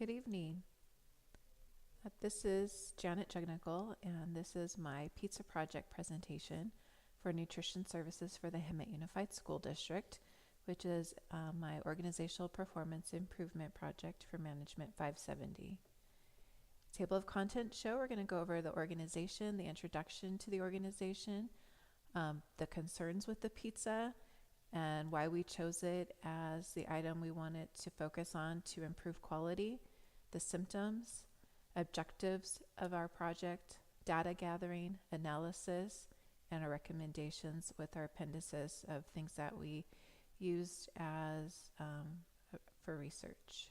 Good evening. This is Janet Jugnickel, and this is my pizza project presentation for nutrition services for the Hemet Unified School District, which is my organizational performance improvement project for Management 570. Table of contents show we're going to go over the organization, the introduction to the organization, the concerns with the pizza, and why we chose it as the item we wanted to focus on to improve quality, the symptoms, objectives of our project, data gathering, analysis, and our recommendations with our appendices of things that we used as for research.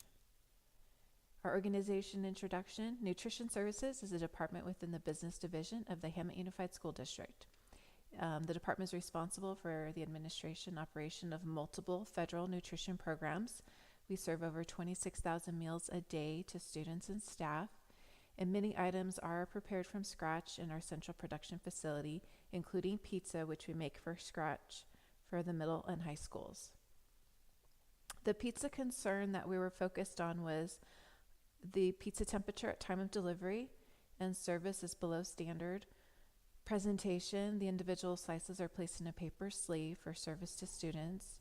Our organization introduction. Nutrition Services is a department within the business division of the Hemet Unified School District. The department is responsible for the administration and operation of multiple federal nutrition programs. We serve over 26,000 meals a day to students and staff, and many items are prepared from scratch in our central production facility, including pizza, which we make from scratch for the middle and high schools. The pizza concern that we were focused on was the pizza temperature at time of delivery and service is below standard. Presentation, the individual slices are placed in a paper sleeve for service to students.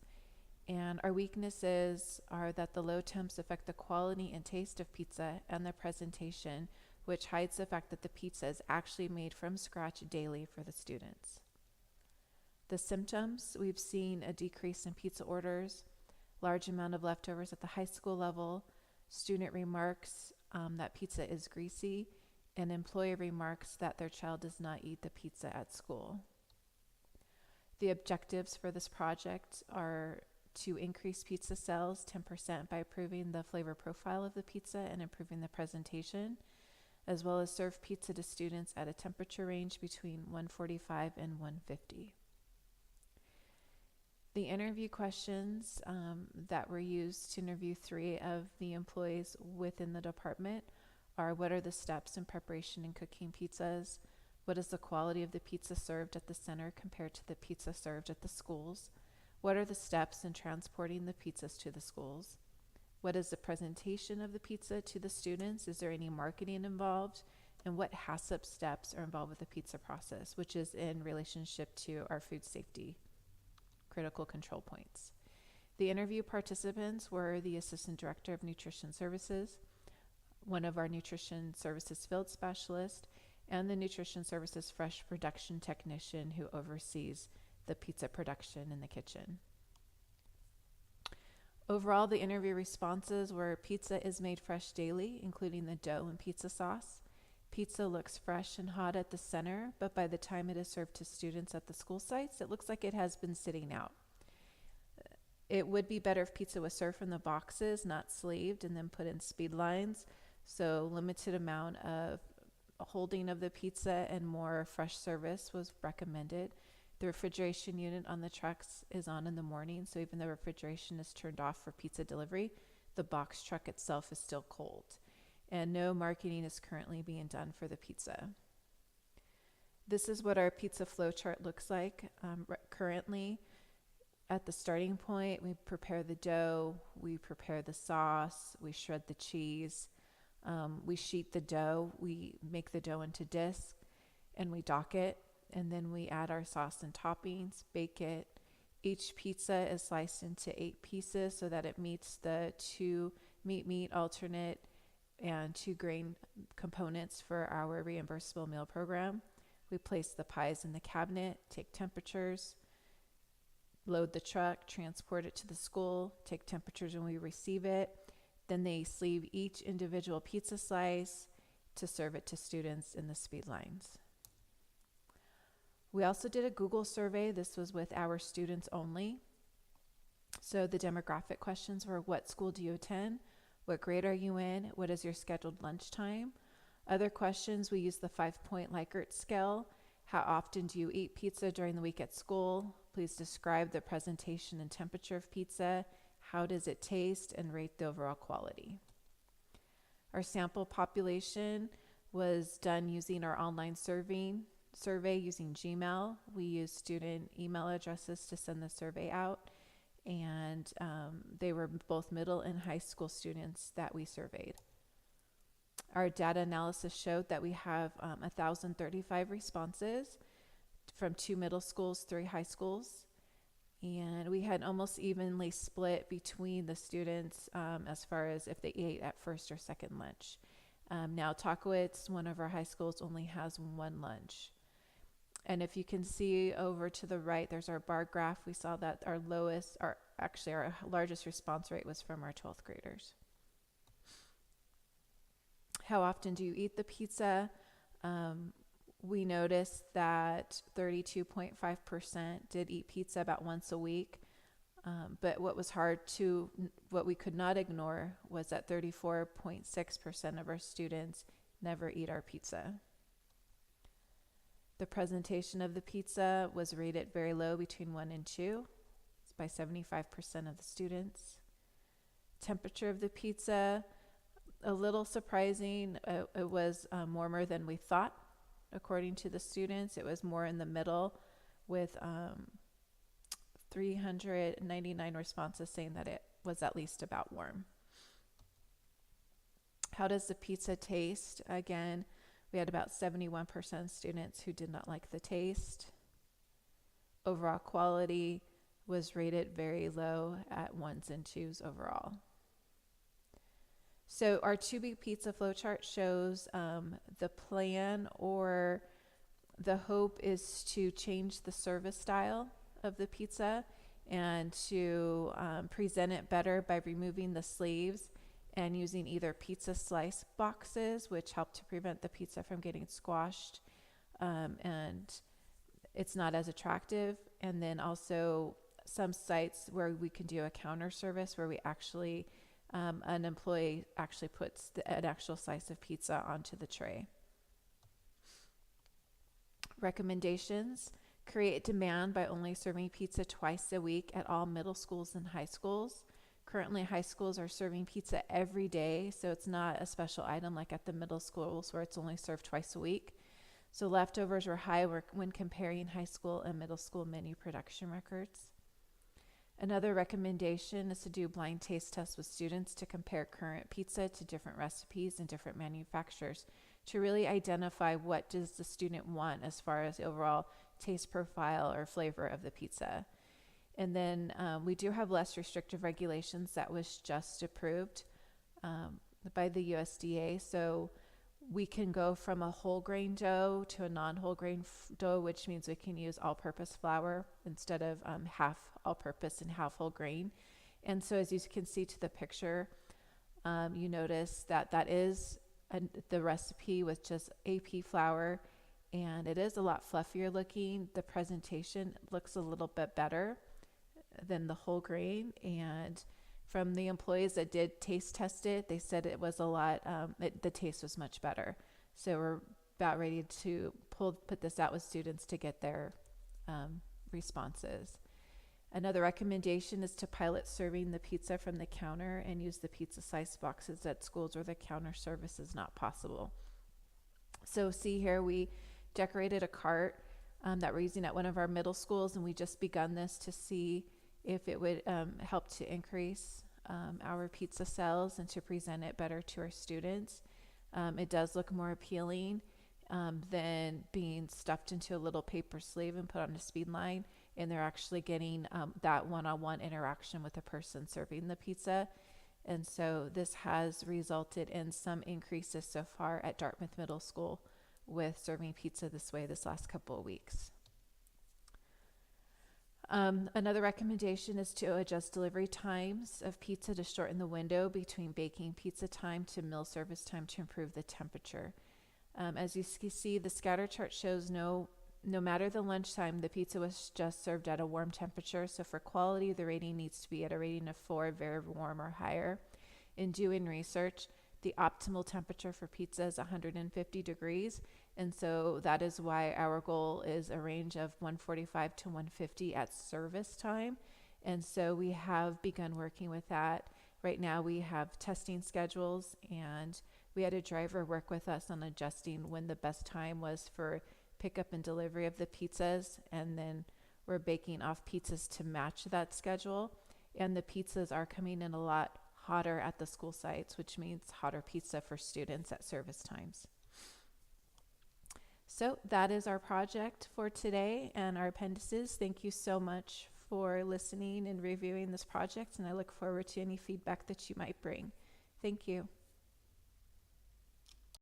And our weaknesses are that the low temps affect the quality and taste of pizza and the presentation, which hides the fact that the pizza is actually made from scratch daily for the students. The symptoms, we've seen a decrease in pizza orders, large amount of leftovers at the high school level, student remarks that pizza is greasy, and employer remarks that their child does not eat the pizza at school. The objectives for this project are to increase pizza sales 10% by improving the flavor profile of the pizza and improving the presentation, as well as serve pizza to students at a temperature range between 145 and 150. The interview questions that were used to interview 3 of the employees within the department are: what are the steps in preparation and cooking pizzas? What is the quality of the pizza served at the center compared to the pizza served at the schools? What are the steps in transporting the pizzas to the schools? What is the presentation of the pizza to the students? Is there any marketing involved? And what HACCP steps are involved with the pizza process, which is in relationship to our food safety critical control points. The interview participants were the Assistant Director of Nutrition Services, one of our Nutrition Services Field Specialists, and the Nutrition Services Fresh Production Technician who oversees the pizza production in the kitchen. Overall, the interview responses were: pizza is made fresh daily, including the dough and pizza sauce. Pizza looks fresh and hot at the center, but by the time it is served to students at the school sites, it looks like it has been sitting out. It would be better if pizza was served from the boxes, not sleeved, and then put in speed lines. So limited amount of holding of the pizza and more fresh service was recommended. The refrigeration unit on the trucks is on in the morning, so even though refrigeration is turned off for pizza delivery, the box truck itself is still cold. And no marketing is currently being done for the pizza. This is what our pizza flow chart looks like. Currently, at the starting point, we prepare the dough, we prepare the sauce, we shred the cheese, we sheet the dough, we make the dough into discs, and we dock it, and then we add our sauce and toppings, bake it. Each pizza is sliced into 8 pieces so that it meets the 2 meat alternate and 2 grain components for our reimbursable meal program. We place the pies in the cabinet, take temperatures, load the truck, transport it to the school, take temperatures when we receive it. Then they sleeve each individual pizza slice to serve it to students in the speed lines. We also did a Google survey. This was with our students only. So the demographic questions were: what school do you attend? What grade are you in? What is your scheduled lunchtime? Other questions, we used the 5-point Likert scale. How often do you eat pizza during the week at school? Please describe the presentation and temperature of pizza. How does it taste? And rate the overall quality. Our sample population was done using our online survey using Gmail. We used student email addresses to send the survey out, and they were both middle and high school students that we surveyed. Our data analysis showed that we have 1,035 responses from 2 middle schools, 3 high schools. And we had almost evenly split between the students as far as if they ate at first or second lunch. Now, Tockwitz, one of our high schools, only has 1 lunch. And if you can see over to the right, there's our bar graph. We saw that our largest response rate was from our 12th graders. How often do you eat the pizza? We noticed that 32.5% did eat pizza about once a week. But what we could not ignore was that 34.6% of our students never eat our pizza. The presentation of the pizza was rated very low, between 1 and 2. It's by 75% of the students. Temperature of the pizza, a little surprising. It was warmer than we thought. According to the students, it was more in the middle, with 399 responses saying that it was at least about warm. How does the pizza taste? Again, we had about 71% of students who did not like the taste. Overall quality was rated very low at 1s and 2s overall. So our 2-week pizza flowchart shows the plan, or the hope is to change the service style of the pizza and to present it better by removing the sleeves and using either pizza slice boxes, which help to prevent the pizza from getting squashed, and it's not as attractive. And then also some sites where we can do a counter service where we actually an employee actually puts an actual slice of pizza onto the tray. Recommendations: create demand by only serving pizza twice a week at all middle schools and high schools. Currently, high schools are serving pizza every day, so it's not a special item like at the middle schools where it's only served twice a week. So leftovers were high when comparing high school and middle school menu production records. Another recommendation is to do blind taste tests with students to compare current pizza to different recipes and different manufacturers to really identify what does the student want as far as the overall taste profile or flavor of the pizza. And then we do have less restrictive regulations that was just approved by the USDA. So we can go from a whole grain dough to a non-whole grain dough, which means we can use all-purpose flour instead of half all-purpose and half whole grain. And so as you can see to the picture, you notice that is the recipe with just AP flour, and it is a lot fluffier looking. The presentation looks a little bit better than the whole grain, and from the employees that did taste test it, they said it was a lot, the taste was much better. So we're about ready to put this out with students to get their responses. Another recommendation is to pilot serving the pizza from the counter and use the pizza slice boxes at schools where the counter service is not possible. So see here, we decorated a cart that we're using at one of our middle schools, and we just begun this to see if it would help to increase our pizza sales and to present it better to our students. It does look more appealing than being stuffed into a little paper sleeve and put on a speed line, and they're actually getting that one-on-one interaction with the person serving the pizza. And so this has resulted in some increases so far at Dartmouth Middle School with serving pizza this way this last couple of weeks. Another recommendation is to adjust delivery times of pizza to shorten the window between baking pizza time to meal service time to improve the temperature. As you see, the scatter chart shows no matter the lunchtime, the pizza was just served at a warm temperature. So for quality, the rating needs to be at a rating of 4, very warm or higher. In doing research, the optimal temperature for pizza is 150 degrees. And so that is why our goal is a range of 145 to 150 at service time. And so we have begun working with that. Right now we have testing schedules, and we had a driver work with us on adjusting when the best time was for pickup and delivery of the pizzas. And then we're baking off pizzas to match that schedule. And the pizzas are coming in a lot hotter at the school sites, which means hotter pizza for students at service times. So that is our project for today and our appendices. Thank you so much for listening and reviewing this project, and I look forward to any feedback that you might bring. Thank you.